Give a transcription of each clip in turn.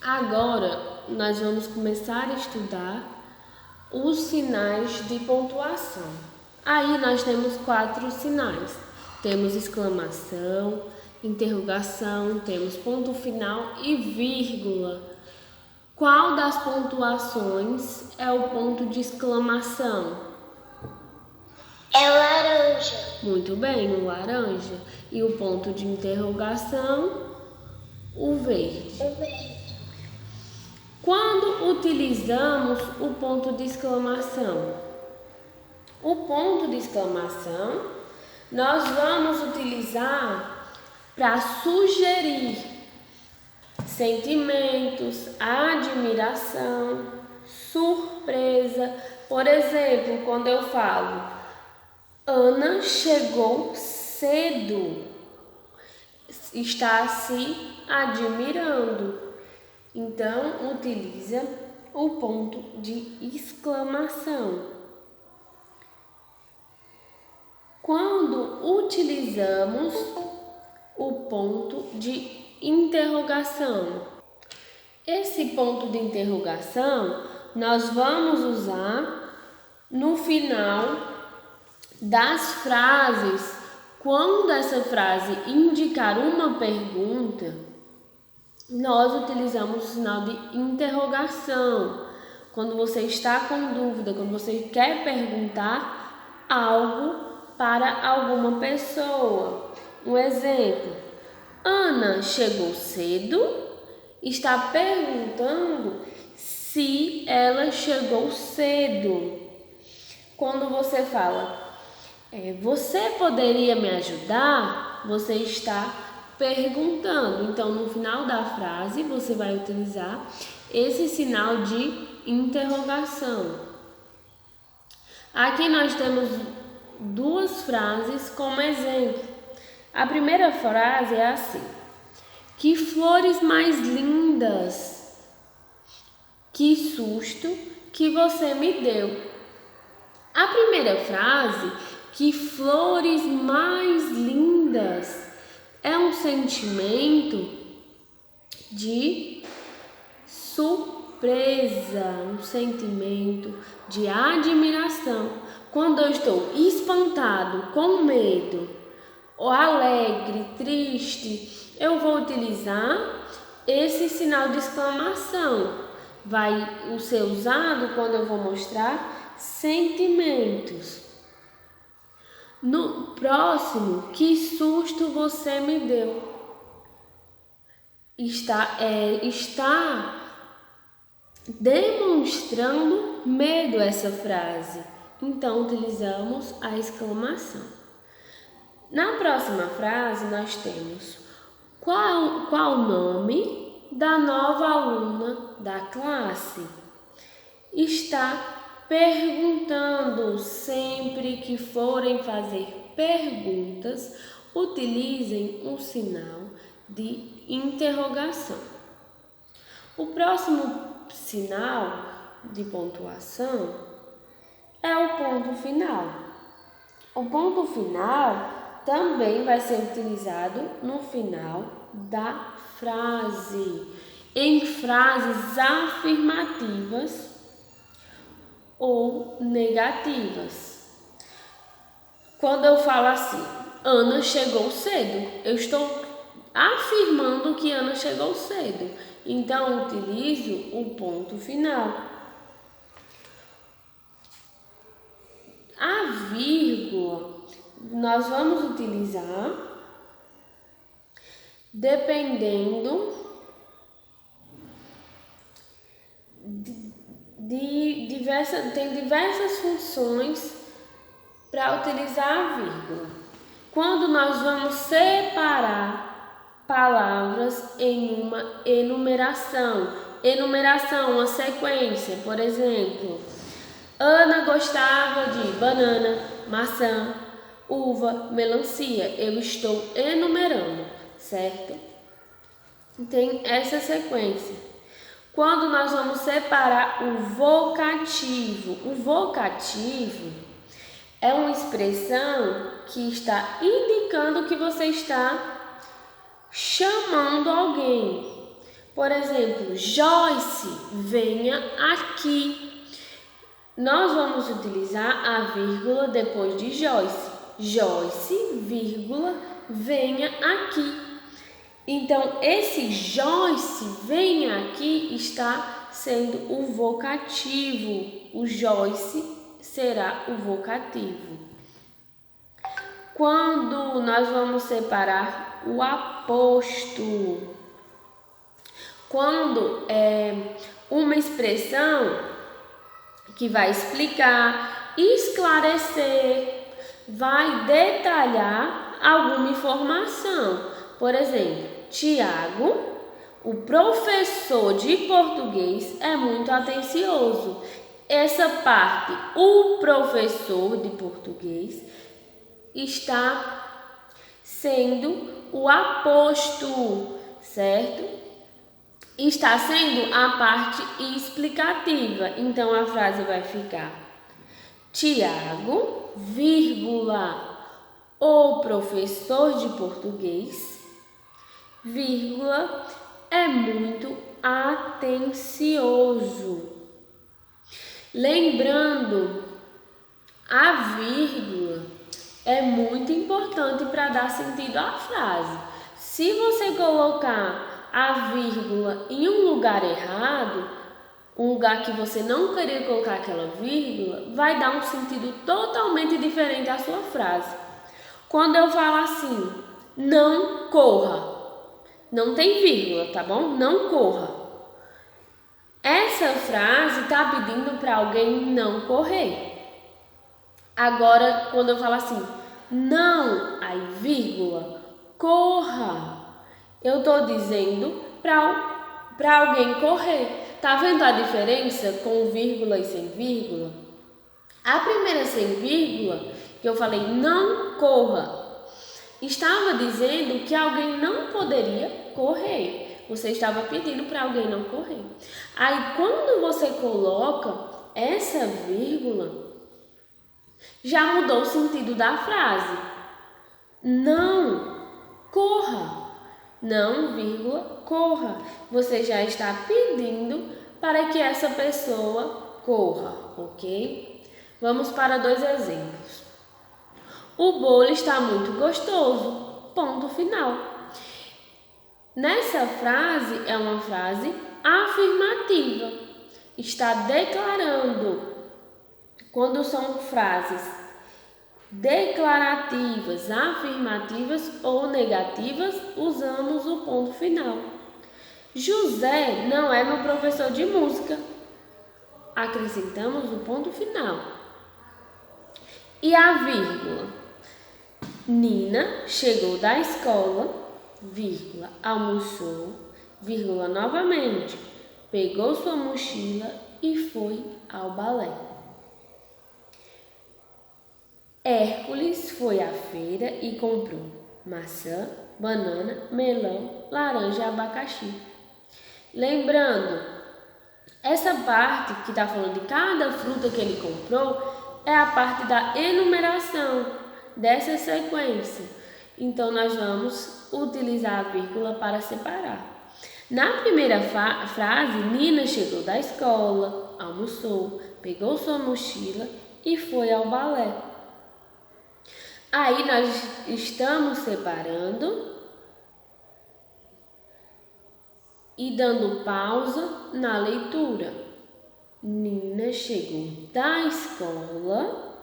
Agora, nós vamos começar a estudar os sinais de pontuação. Aí nós temos 4 sinais. Temos exclamação, interrogação, temos ponto final e vírgula. Qual das pontuações é o ponto de exclamação? É o laranja. Muito bem, o laranja. E o ponto de interrogação? O verde. O verde. Quando utilizamos o ponto de exclamação? O ponto de exclamação nós vamos utilizar para sugerir sentimentos, admiração, surpresa. Por exemplo, quando eu falo Ana chegou cedo, está se admirando. Então, utiliza o ponto de exclamação. Quando utilizamos o ponto de interrogação, esse ponto de interrogação nós vamos usar no final das frases. Quando essa frase indicar uma pergunta, nós utilizamos o sinal de interrogação. Quando você está com dúvida, quando você quer perguntar algo para alguma pessoa. Um exemplo: Ana chegou cedo, está perguntando se ela chegou cedo. Quando você fala, você poderia me ajudar? Você está perguntando. Então, no final da frase, você vai utilizar esse sinal de interrogação. Aqui nós temos 2 frases como exemplo. A primeira frase é assim: que flores mais lindas! Que susto que você me deu! A primeira frase, que flores mais lindas, é um sentimento de surpresa, um sentimento de admiração. Quando eu estou espantado, com medo, ou alegre, triste, eu vou utilizar esse sinal de exclamação. Vai ser usado quando eu vou mostrar sentimentos. No próximo, que susto você me deu. Está demonstrando medo essa frase. Então, utilizamos a exclamação. Na próxima frase, nós temos qual o nome da nova aluna da classe? Está perguntando. Sempre que forem fazer perguntas, utilizem um sinal de interrogação. O próximo sinal de pontuação é o ponto final. O ponto final também vai ser utilizado no final da frase, em frases afirmativas ou negativas. Quando eu falo assim, Ana chegou cedo, eu estou afirmando que Ana chegou cedo. Então, utilizo o ponto final. A vírgula nós vamos utilizar dependendo tem diversas funções para utilizar a vírgula. Quando nós vamos separar palavras em uma enumeração, uma sequência, por exemplo, Ana gostava de banana, maçã, uva, melancia. Eu estou enumerando, certo? Tem essa sequência. Quando nós vamos separar o vocativo é uma expressão que está indicando que você está chamando alguém. Por exemplo, Joyce, venha aqui. Nós vamos utilizar a vírgula depois de Joyce. Joyce, vírgula, venha aqui. Então, esse Joyce, venha aqui, está sendo o vocativo. O Joyce será o vocativo. Quando nós vamos separar o aposto, quando é uma expressão que vai explicar, esclarecer, vai detalhar alguma informação. Por exemplo, Tiago, o professor de português, é muito atencioso. Essa parte, o professor de português, está sendo o aposto, certo? Está sendo a parte explicativa. Então, a frase vai ficar: Tiago, vírgula, o professor de português, vírgula, é muito atencioso. Lembrando, a vírgula é muito importante para dar sentido à frase. Se você colocar a vírgula em um lugar errado, um lugar que você não queria colocar aquela vírgula, vai dar um sentido totalmente diferente à sua frase. Quando eu falo assim, não corra, não tem vírgula, tá bom? Não corra. Essa frase está pedindo para alguém não correr. Agora, quando eu falo assim, não, aí vírgula, corra, eu estou dizendo para alguém correr. Tá vendo a diferença com vírgula e sem vírgula? A primeira sem vírgula, que eu falei não corra, estava dizendo que alguém não poderia correr. Você estava pedindo para alguém não correr. Aí, quando você coloca essa vírgula, já mudou o sentido da frase. Não corra. Não, vírgula, corra. Você já está pedindo para que essa pessoa corra, ok? Vamos para 2 exemplos. O bolo está muito gostoso. Ponto final. Nessa frase é uma frase afirmativa. Está declarando. Quando são frases declarativas, afirmativas ou negativas, usamos o ponto final. José não é meu professor de música. Acrescentamos o ponto final. E a vírgula? Nina chegou da escola, vírgula, almoçou, vírgula, novamente, pegou sua mochila e foi ao balé. Hércules foi à feira e comprou maçã, banana, melão, laranja e abacaxi. Lembrando, essa parte que está falando de cada fruta que ele comprou é a parte da enumeração dessa sequência. Então, nós vamos utilizar a vírgula para separar. Na primeira frase, Nina chegou da escola, almoçou, pegou sua mochila e foi ao balé. Aí nós estamos separando e dando pausa na leitura. Nina chegou da escola,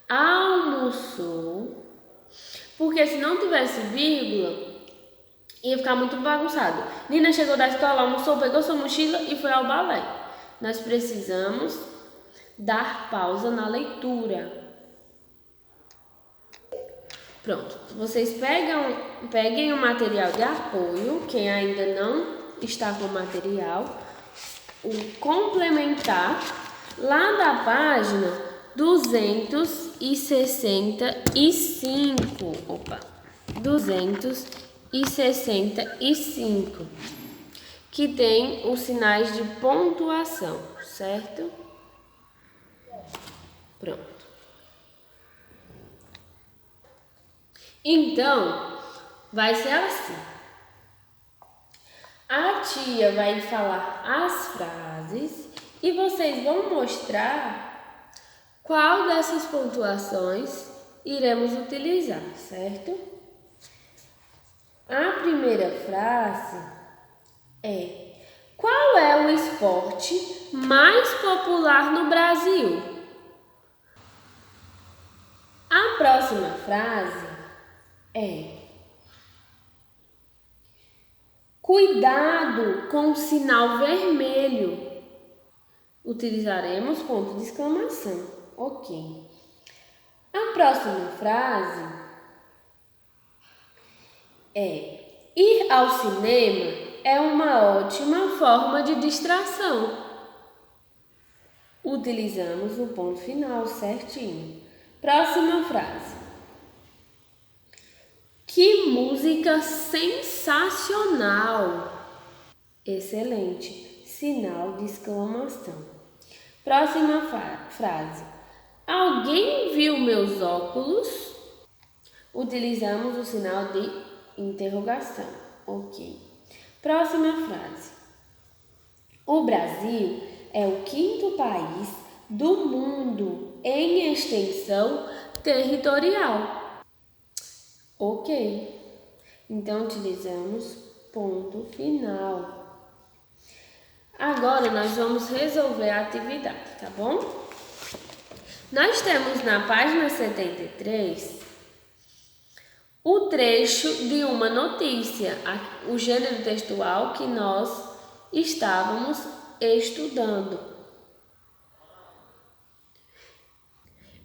almoçou, porque se não tivesse vírgula, ia ficar muito bagunçado. Nina chegou da escola, almoçou, pegou sua mochila e foi ao balé. Nós precisamos dar pausa na leitura. Pronto, vocês peguem o material de apoio, quem ainda não está com o material, o complementar, lá da página 265, 265, que tem os sinais de pontuação, certo? Pronto. Então, vai ser assim. A tia vai falar as frases e vocês vão mostrar qual dessas pontuações iremos utilizar, certo? A primeira frase é: qual é o esporte mais popular no Brasil? A próxima frase é: cuidado com o sinal vermelho. Utilizaremos ponto de exclamação. Ok. A próxima frase é: ir ao cinema é uma ótima forma de distração. Utilizamos o ponto final certinho. Próxima frase: que música sensacional! Excelente. Sinal de exclamação. Próxima frase: alguém viu meus óculos? Utilizamos o sinal de interrogação. Ok. Próxima frase: o Brasil é o 5º país do mundo em extensão territorial. Ok. Então, utilizamos ponto final. Agora, nós vamos resolver a atividade, tá bom? Nós temos na página 73 o trecho de uma notícia, o gênero textual que nós estávamos estudando.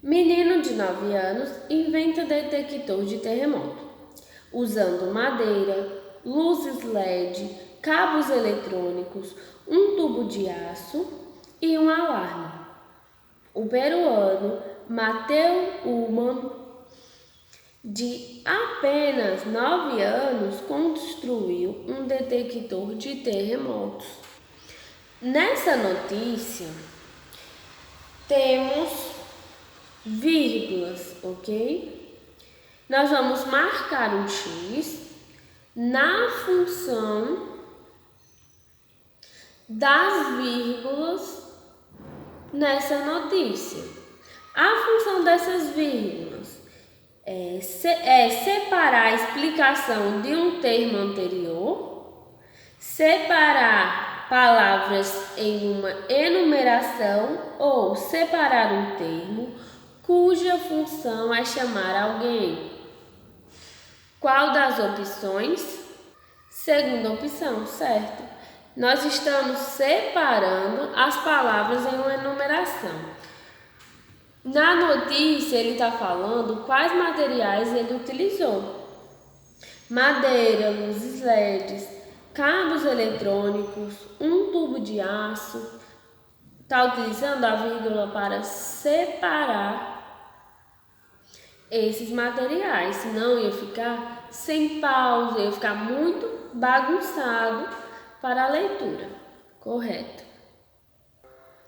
Menino de 9 anos inventa detector de terremoto, usando madeira, luzes LED, cabos eletrônicos, um tubo de aço e um alarme. O peruano Mateu Ullmann, de apenas 9 anos, construiu um detector de terremotos. Nessa notícia, temos vírgulas, ok? Nós vamos marcar um X na função das vírgulas nessa notícia. A função dessas vírgulas é separar a explicação de um termo anterior, separar palavras em uma enumeração ou separar um termo cuja função é chamar alguém. Qual das opções? Segunda opção, certo? Nós estamos separando as palavras em uma enumeração. Na notícia, ele está falando quais materiais ele utilizou: madeira, luzes LEDs, cabos eletrônicos, um tubo de aço. Está utilizando a vírgula para separar esses materiais, senão ia ficar sem pausa, ia ficar muito bagunçado para a leitura. Correto.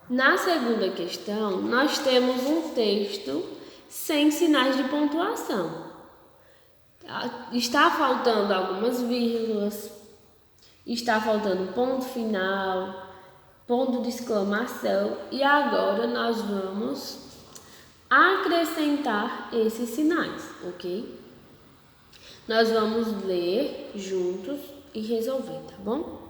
Na segunda questão, nós temos um texto sem sinais de pontuação. Está faltando algumas vírgulas, está faltando ponto final, ponto de exclamação, e agora nós vamos acrescentar esses sinais, ok? Nós vamos ler juntos e resolver, tá bom?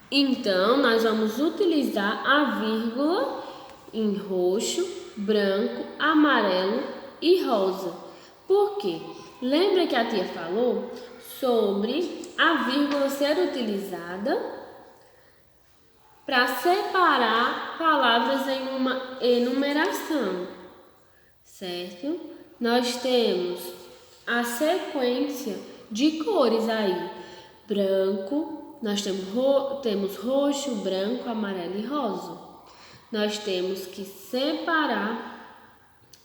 Então, nós vamos utilizar a vírgula em roxo, branco, amarelo e rosa. Por quê? Lembra que a tia falou sobre a vírgula ser utilizada para separar palavras em uma enumeração, certo? Nós temos a sequência de cores aí: branco, nós temos roxo, branco, amarelo e rosa. Nós temos que separar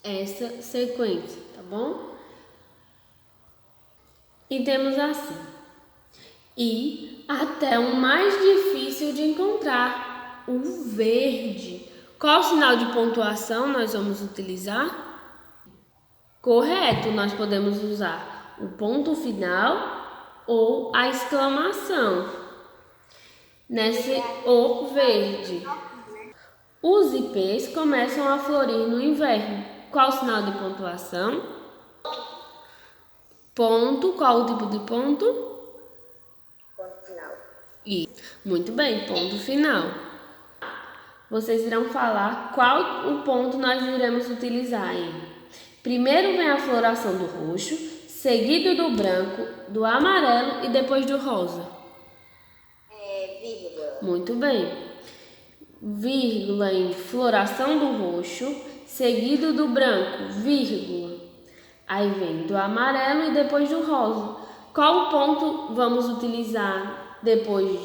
essa sequência, tá bom? E temos assim: e até o mais difícil de encontrar, o verde. Qual sinal de pontuação nós vamos utilizar? Correto, nós podemos usar o ponto final ou a exclamação. nesse O verde. Os ipês começam a florir no inverno. Qual o sinal de pontuação? Ponto. Qual o tipo de ponto? Ponto final. Muito bem, ponto final. Vocês irão falar qual o ponto nós iremos utilizar aí. Primeiro vem a floração do roxo, seguido do branco, do amarelo e depois do rosa. Vírgula. Muito bem. Vírgula em floração do roxo, seguido do branco, vírgula. Aí vem do amarelo e depois do rosa. Qual ponto vamos utilizar depois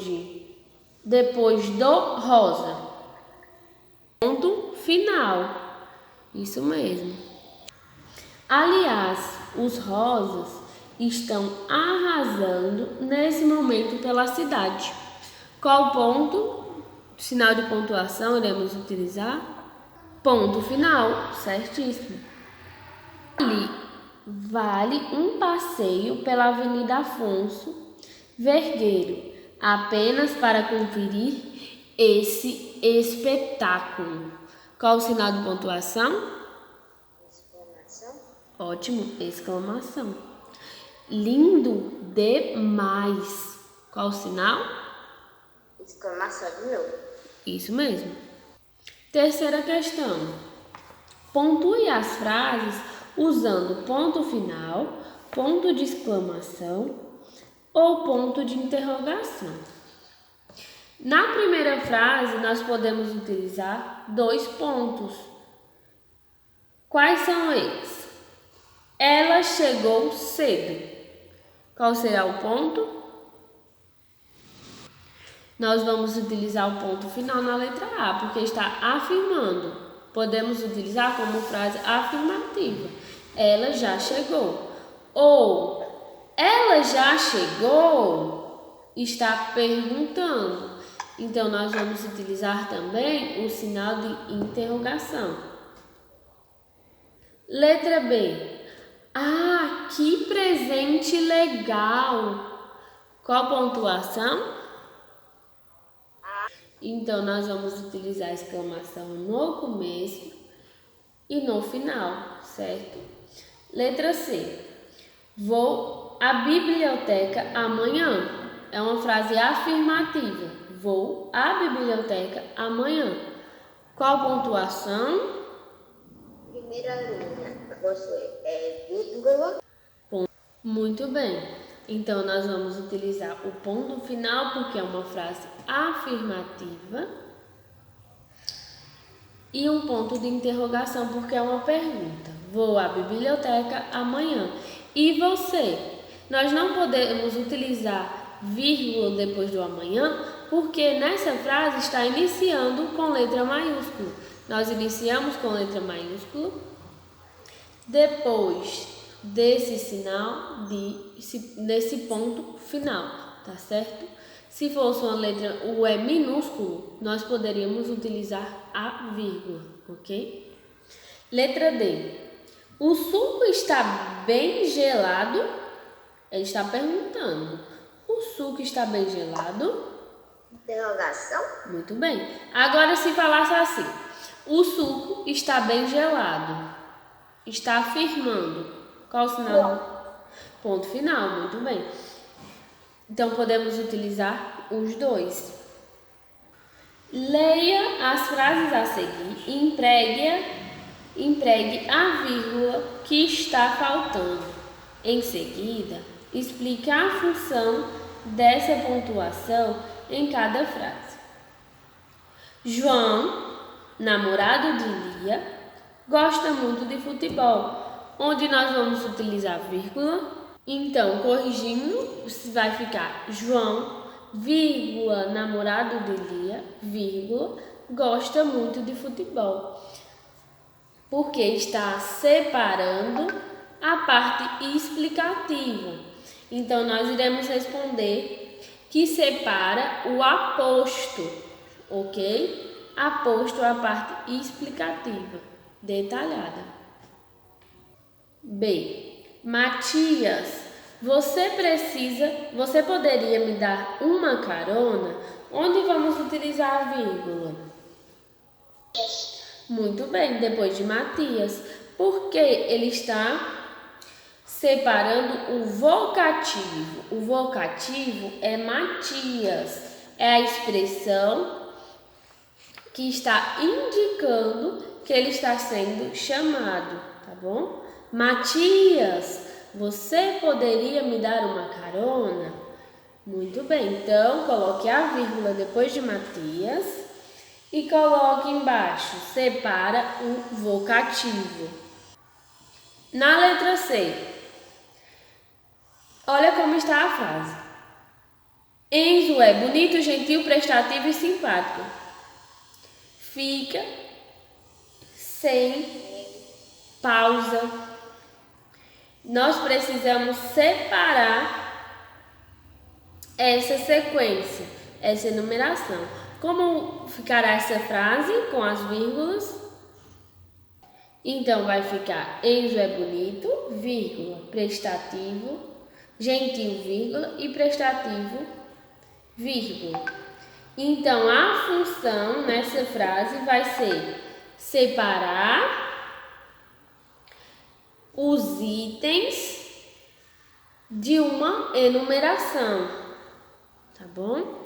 do rosa? Ponto final. Isso mesmo. Aliás, os rosas estão arrasando nesse momento pela cidade. Qual ponto, sinal de pontuação, iremos utilizar? Ponto final, certíssimo. Vale um passeio pela Avenida Afonso Vergueiro, apenas para conferir esse espetáculo. Qual o sinal de pontuação? Exclamação. Ótimo, exclamação. Lindo demais. Qual o sinal? Exclamação de novo. Isso mesmo. Terceira questão. Pontue as frases usando ponto final, ponto de exclamação ou ponto de interrogação. Na primeira frase, nós podemos utilizar 2 pontos. Quais são eles? Ela chegou cedo. Qual será o ponto? Nós vamos utilizar o ponto final na letra A, porque está afirmando. Podemos utilizar como frase afirmativa. Ela já chegou. Ou, ela já chegou, está perguntando. Então, nós vamos utilizar também o sinal de interrogação. Letra B. Ah, que presente legal! Qual pontuação? Então, nós vamos utilizar a exclamação no começo e no final, certo? Letra C. Vou à biblioteca amanhã. É uma frase afirmativa. Vou à biblioteca amanhã. Qual pontuação? Primeira linha. Você vírgula. Muito bem. Então, nós vamos utilizar o ponto final porque é uma frase afirmativa e um ponto de interrogação porque é uma pergunta. Vou à biblioteca amanhã. E você? Nós não podemos utilizar vírgula depois do amanhã porque nessa frase está iniciando com letra maiúscula. Nós iniciamos com letra maiúscula depois desse sinal nesse ponto final, tá certo? Se fosse uma letra o é minúsculo, nós poderíamos utilizar a vírgula, ok? Letra D. O suco está bem gelado? Ele está perguntando. O suco está bem gelado? Interrogação. Muito bem. Agora se falasse assim. O suco está bem gelado. Está afirmando. Qual o sinal? Ponto final, muito bem. Então, podemos utilizar os dois. Leia as frases a seguir e empregue a vírgula que está faltando. Em seguida, explique a função dessa pontuação em cada frase. João, namorado de Lia, gosta muito de futebol. Onde nós vamos utilizar vírgula. Então, corrigindo, vai ficar João, vírgula, namorado de Lia, vírgula, gosta muito de futebol. Porque está separando a parte explicativa. Então, nós iremos responder que separa o aposto, ok? Aposto é a parte explicativa, detalhada. B. Matias Você poderia me dar uma carona? Onde vamos utilizar a vírgula? Muito bem, depois de Matias, porque ele está separando o vocativo. O vocativo é Matias, é a expressão que está indicando que ele está sendo chamado, tá bom? Matias, você poderia me dar uma carona? Muito bem, então coloque a vírgula depois de Matias e coloque embaixo, separa o vocativo. Na letra C, olha como está a frase. Enzo é bonito, gentil, prestativo e simpático. Fica sem pausa. Nós precisamos separar essa sequência, essa enumeração. Como ficará essa frase com as vírgulas? Então, vai ficar Enzo é bonito, vírgula, prestativo, gentil, vírgula, e prestativo, vírgula. Então, a função nessa frase vai ser separar os itens de uma enumeração, tá bom?